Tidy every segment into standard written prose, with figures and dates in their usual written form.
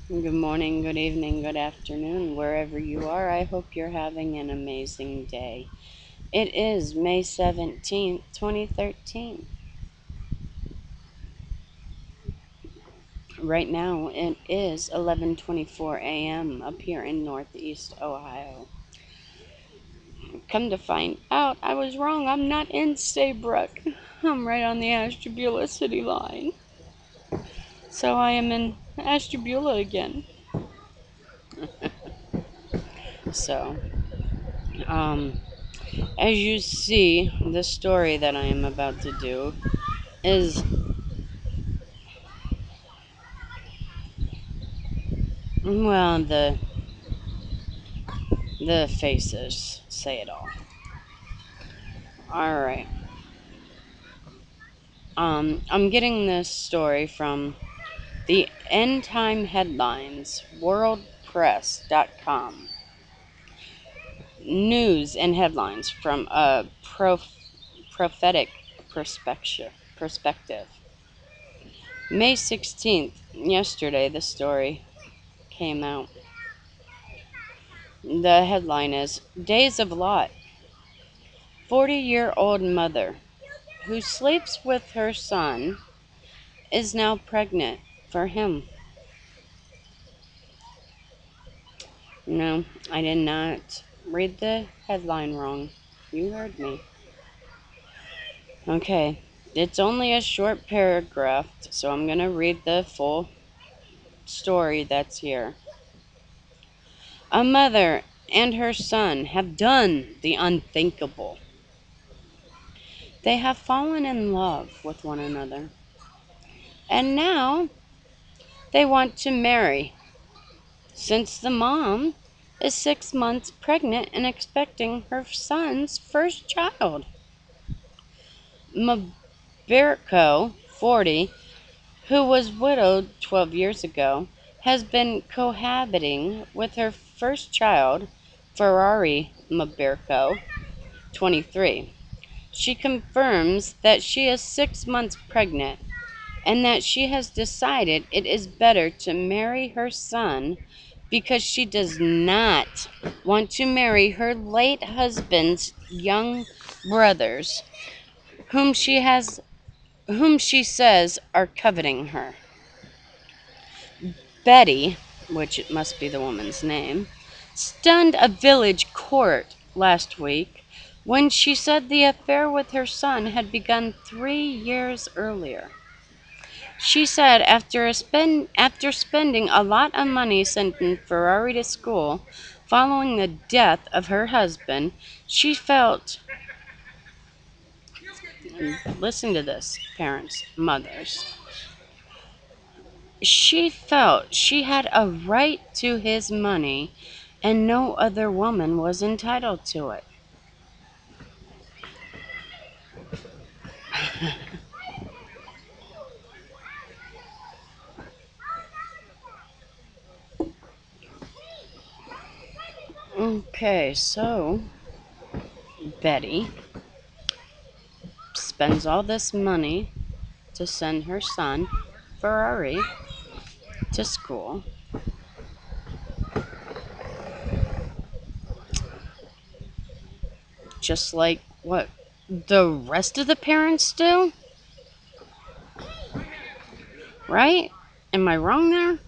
Good morning, good evening, good afternoon, wherever you are. I hope you're having an amazing day. It is May 17th, 2013. Right now, it is 11:24 a.m. up here in Northeast Ohio. Come to find out, I was wrong. I'm not in Saybrook. I'm right on the Ashtabula city line. So I am in Ashtabula again. So, um, as you see, the story that I am about to do is, well, the faces say it all. All right. I'm getting this story from the End Time Headlines, WorldPress.com. News and headlines from a prophetic perspective. May 16th, yesterday, the story came out. The headline is Days of Lot. 40-year-old mother who sleeps with her son is now pregnant for him. No, I did not read the headline wrong. You heard me. Okay, it's only a short paragraph, so I'm going to read the full story that's here. A mother and her son have done the unthinkable. They have fallen in love with one another. And now they want to marry, since the mom is 6 months pregnant and expecting her son's first child. Mabirko, 40, who was widowed 12 years ago, has been cohabiting with her first child, Ferrari Mabirko, 23. She confirms that she is 6 months pregnant and that she has decided it is better to marry her son because she does not want to marry her late husband's young brothers, whom she says are coveting her. Betty, which it must be the woman's name, stunned a village court last week when she said the affair with her son had begun 3 years earlier. She said after spending a lot of money sending Ferrari to school following the death of her husband, she felt, listen to this, parents, mothers, she felt she had a right to his money and no other woman was entitled to it. Okay, so Betty spends all this money to send her son, Ferrari, to school. Just like what the rest of the parents do? Right? Am I wrong there?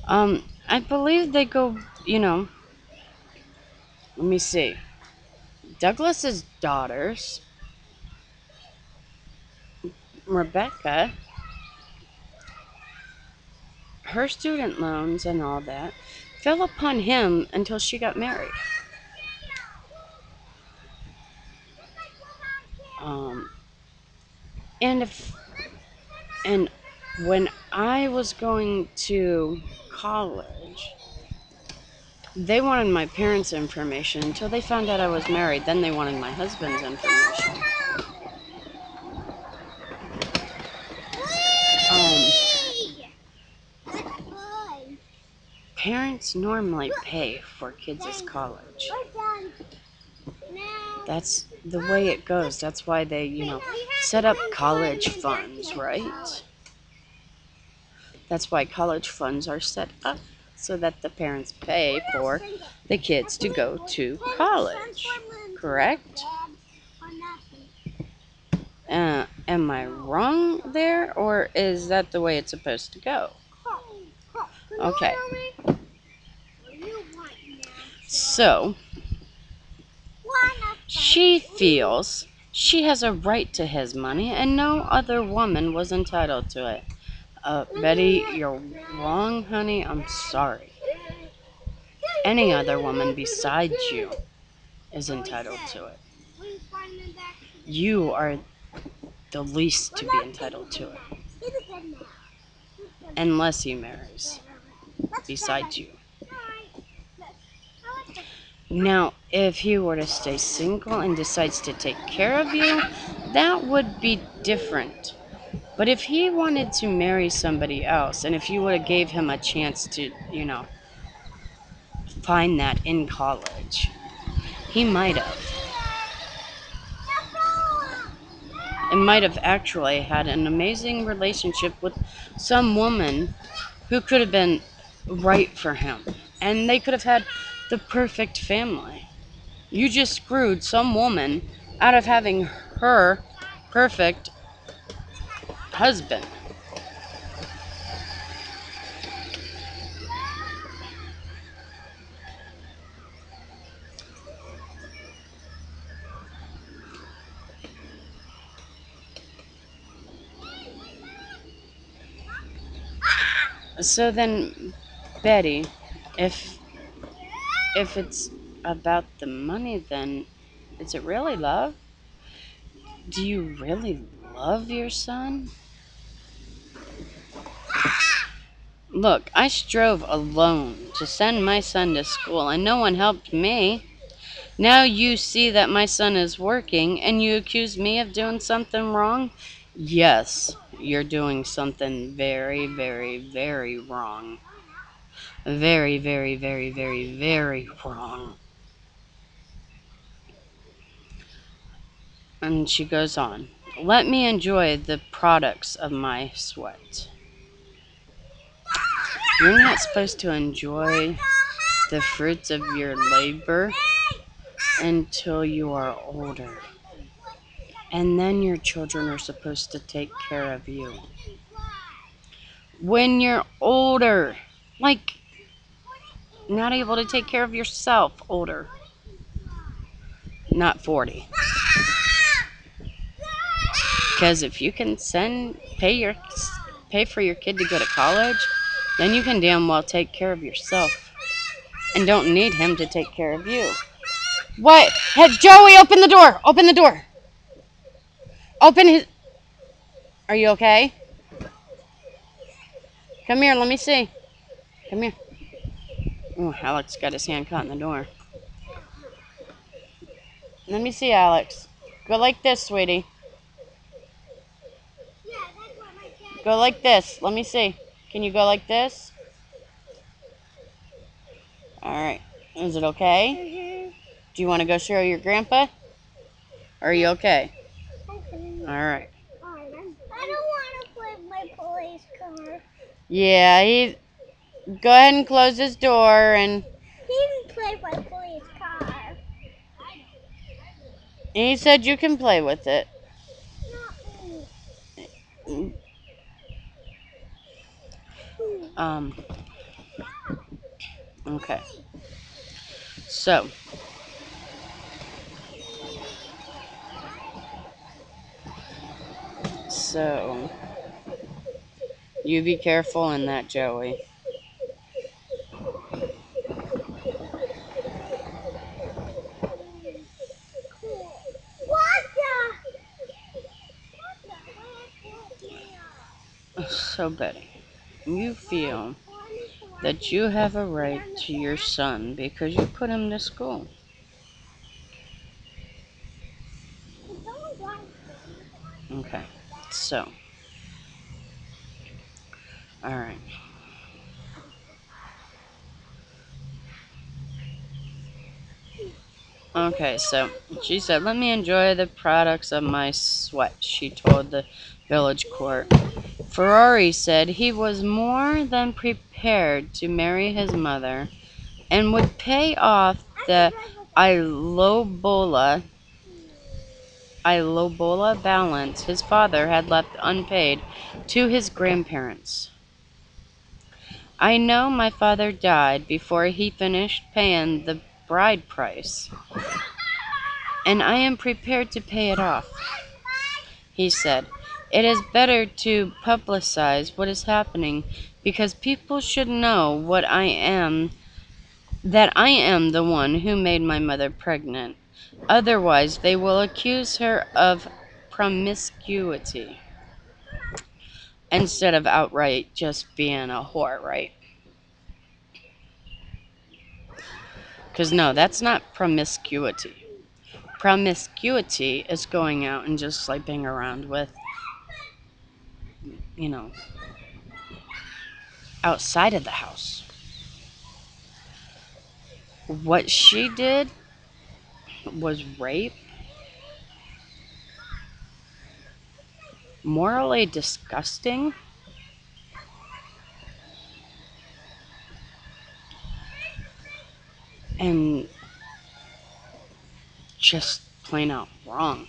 I believe they go, let me see. Douglas's daughters, Rebecca, her student loans and all that fell upon him until she got married. Um, and if and when I was going to college, they wanted my parents' information until they found out I was married. Then they wanted my husband's information. Um, Parents normally pay for kids' college. That's the way it goes. That's why they, set up college funds, right? That's why college funds are set up, so that the parents pay for the kids to go to college. Correct? Am I wrong there, or is that the way it's supposed to go? Okay. So, she feels she has a right to his money, and no other woman was entitled to it. Betty, you're wrong, honey. I'm sorry. Any other woman besides you is entitled to it. You are the least to be entitled to it. Unless he marries besides you. Now, if he were to stay single and decides to take care of you, that would be different. But if he wanted to marry somebody else, and if you would have gave him a chance to, find that in college, he might have. And might have actually had an amazing relationship with some woman who could have been right for him. And they could have had the perfect family. You just screwed some woman out of having her perfect husband. So then, Betty, if it's about the money, then is it really love? Do you really love your son? Look, I strove alone to send my son to school, and no one helped me. Now you see that my son is working, and you accuse me of doing something wrong? Yes, you're doing something very, very, very wrong. Very, very, very, very, very wrong. And she goes on. Let me enjoy the products of my sweat. You're not supposed to enjoy the fruits of your labor until you are older. And then your children are supposed to take care of you. When you're older, like not able to take care of yourself, older. Not 40. Because if you can pay for your kid to go to college, then you can damn well take care of yourself. And don't need him to take care of you. What? Hey, Joey, open the door! Open the door! Open his... Are you okay? Come here, let me see. Come here. Oh, Alex got his hand caught in the door. Let me see, Alex. Go like this, sweetie. Go like this. Let me see. Can you go like this? Alright. Is it okay? Do you want to go show your grandpa? Are you okay? Alright. I don't want to play with my police car. Yeah, go ahead and close this door and... He can play with my police car. He said you can play with it. Not me. Okay. So... you be careful in that, Joey. So, Betty, you feel that you have a right to your son because you put him to school. Okay, so, alright. Okay, so she said, let me enjoy the products of my sweat, she told the village court. Ferrari said he was more than prepared to marry his mother and would pay off the Ilobola balance his father had left unpaid to his grandparents. I know my father died before he finished paying the bride price, and I am prepared to pay it off, he said. It is better to publicize what is happening because people should know that I am the one who made my mother pregnant. Otherwise, they will accuse her of promiscuity instead of outright just being a whore, right? Because no, that's not promiscuity. Promiscuity is going out and just sleeping around with, you know, outside of the house. What she did was rape, morally disgusting, and just plain out wrong.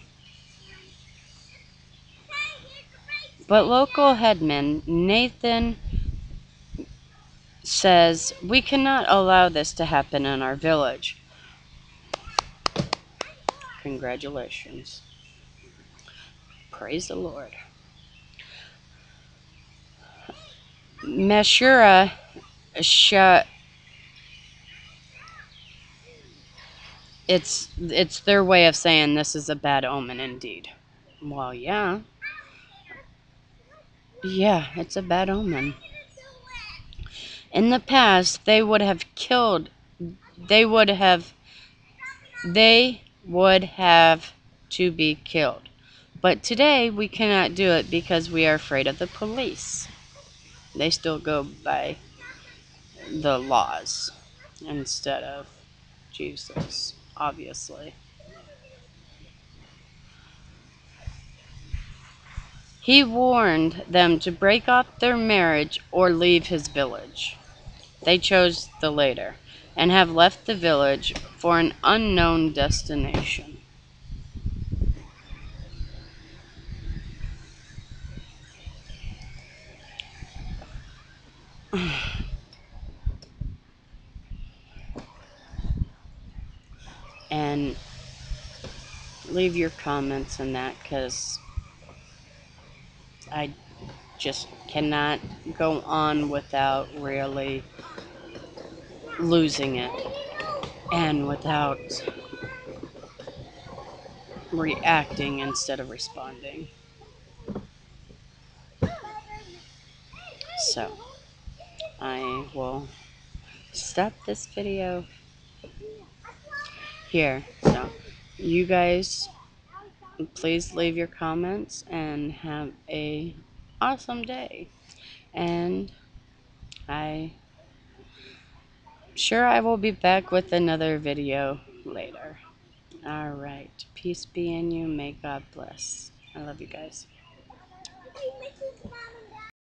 But local headman Nathan says, we cannot allow this to happen in our village. Congratulations. Praise the Lord. Mashura it's their way of saying this is a bad omen indeed. Well, yeah. Yeah, it's a bad omen. In the past, they would have to be killed. But today we cannot do it because we are afraid of the police. They still go by the laws instead of Jesus, obviously. He warned them to break off their marriage or leave his village. They chose the latter and have left the village for an unknown destination. And leave your comments on that because I just cannot go on without really losing it and without reacting instead of responding. So I will stop this video here. So you guys please leave your comments and have a awesome day, and I will be back with another video later. Alright, peace be in you, may God bless. I love you guys.